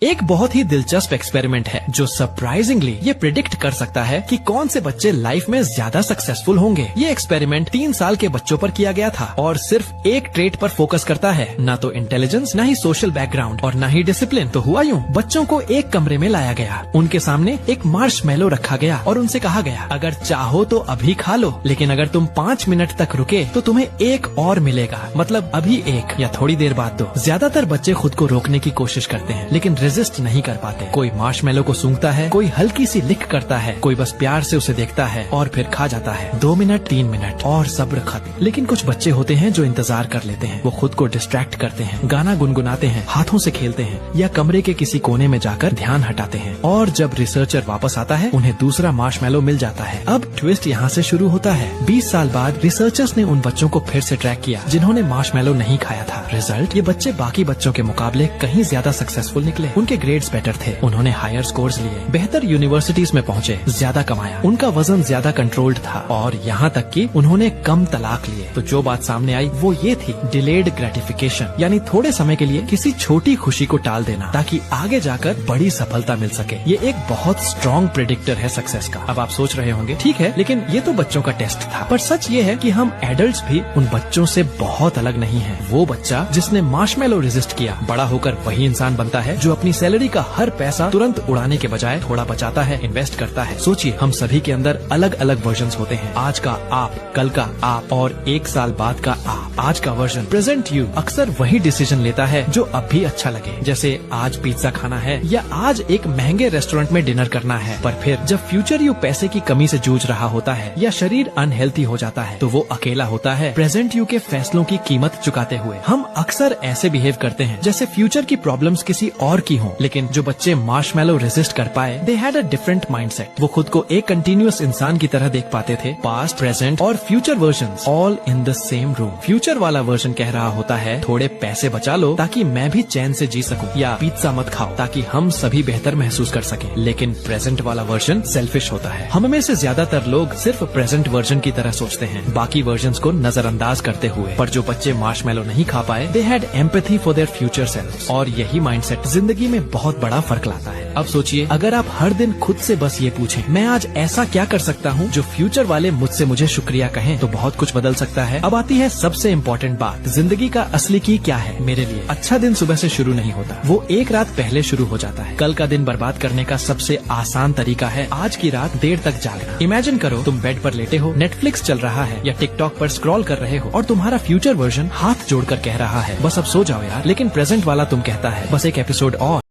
एक बहुत ही दिलचस्प एक्सपेरिमेंट है जो सरप्राइजिंगली ये प्रिडिक्ट कर सकता है कि कौन से बच्चे लाइफ में ज्यादा सक्सेसफुल होंगे। ये एक्सपेरिमेंट 3 साल के बच्चों पर किया गया था और सिर्फ एक ट्रेट पर फोकस करता है, ना तो इंटेलिजेंस, ना ही सोशल बैकग्राउंड और ना ही डिसिप्लिन। तो हुआ यूँ, बच्चों को एक कमरे में लाया गया, उनके सामने एक मार्शमैलो रखा गया और उनसे कहा गया, अगर चाहो तो अभी खा लो, लेकिन अगर तुम 5 मिनट तक रुके तो तुम्हें एक और मिलेगा, मतलब अभी एक या थोड़ी देर बाद दो। ज्यादातर बच्चे खुद को रोकने की कोशिश करते हैं लेकिन रेजिस्ट नहीं कर पाते। कोई मार्शमैलो को सूंघता है, कोई हल्की सी लिक करता है, कोई बस प्यार से उसे देखता है और फिर खा जाता है। 2 मिनट, 3 मिनट और सब्र खत्म। लेकिन कुछ बच्चे होते हैं जो इंतजार कर लेते हैं। वो खुद को डिस्ट्रैक्ट करते हैं, गाना गुनगुनाते हैं, हाथों से खेलते हैं या कमरे के किसी कोने में जाकर ध्यान हटाते हैं। और जब रिसर्चर वापस आता है उन्हें दूसरा मार्शमैलो मिल जाता है। अब ट्विस्ट यहाँ से शुरू होता है। 20 साल बाद रिसर्चर्स ने उन बच्चों को फिर से ट्रैक किया जिन्होंने मार्शमैलो नहीं खाया था। रिजल्ट, ये बच्चे बाकी बच्चों के मुकाबले कहीं ज्यादा सक्सेसफुल निकले। उनके ग्रेड्स बेटर थे, उन्होंने हायर स्कोर्स लिए, बेहतर यूनिवर्सिटीज में पहुँचे, ज्यादा कमाया, उनका वजन ज्यादा कंट्रोल्ड था और यहाँ तक कि उन्होंने कम तलाक लिए। तो जो बात सामने आई वो ये थी, डिलेड ग्रेटिफिकेशन, यानी थोड़े समय के लिए किसी छोटी खुशी को टाल देना ताकि आगे जाकर बड़ी सफलता मिल सके। ये एक बहुत स्ट्रॉन्ग प्रेडिक्टर है सक्सेस का। अब आप सोच रहे होंगे, ठीक है, लेकिन ये तो बच्चों का टेस्ट था। पर सच ये है कि हम एडल्ट्स भी उन बच्चों से बहुत अलग नहीं हैं। वो बच्चा जिसने मार्शमैलो रेजिस्ट किया, बड़ा होकर वही इंसान बनता है जो अपनी सैलरी का हर पैसा तुरंत उड़ाने के बजाय थोड़ा बचाता है, इन्वेस्ट करता है। सोचिए, हम सभी के अंदर अलग अलग वर्जन्स होते हैं। आज का आप, कल का आप और 1 साल बाद का आप। आज का वर्जन, प्रेजेंट यू, अक्सर वही डिसीजन लेता है जो अब भी अच्छा लगे, जैसे आज पिज्जा खाना है या आज एक महंगे रेस्टोरेंट में डिनर करना है। पर फिर जब फ्यूचर यू पैसे की कमी से जूझ रहा होता है या शरीर अनहेल्थी हो जाता है तो वो अकेला होता है प्रेजेंट यू के फैसलों की कीमत चुकाते हुए। हम अक्सर ऐसे बिहेव करते हैं जैसे फ्यूचर की प्रॉब्लम्स किसी और की हों। लेकिन जो बच्चे मार्शमैलो रेजिस्ट कर पाए, they had a different mindset. वो खुद को एक कंटिन्यूअस इंसान की तरह देख पाते थे। पास्ट, प्रेजेंट और future versions all in the same room. Future वाला वर्जन कह रहा होता है, थोड़े पैसे बचा लो ताकि मैं भी चैन से जी सकूं, या पिज्जा मत खाओ ताकि हम सभी बेहतर महसूस कर सकें। लेकिन प्रेजेंट वाला वर्जन सेल्फिश होता है। हम में से ज्यादातर लोग सिर्फ प्रेजेंट वर्जन की तरह सोचते हैं, बाकी वर्जन्स को नजरअंदाज करते हुए। पर जो बच्चे मार्शमैलो नहीं खा पाए, they had empathy for their future self. और यही माइंडसेट जिंदगी में बहुत बड़ा फर्क लाता है। अब सोचिए, अगर आप हर दिन खुद से बस ये पूछें, मैं आज ऐसा क्या कर सकता हूँ जो फ्यूचर वाले मुझसे मुझे शुक्रिया कहें, तो बहुत कुछ बदल सकता है। अब आती है सबसे इम्पोर्टेंट बात, जिंदगी का असली की क्या है। मेरे लिए अच्छा दिन सुबह से शुरू नहीं होता, वो एक रात पहले शुरू हो जाता है। कल का दिन बर्बाद करने का सबसे आसान तरीका है आज की रात देर तक जागना। इमेजिन करो, तुम बेड पर लेटे हो, नेटफ्लिक्स चल रहा है या टिकटॉक पर स्क्रॉल कर रहे हो और तुम्हारा फ्यूचर वर्जन हाथ जोड़कर कह रहा है, बस अब सो जाओ यार। लेकिन प्रेजेंट वाला तुम कहता है, बस एक एपिसोड और।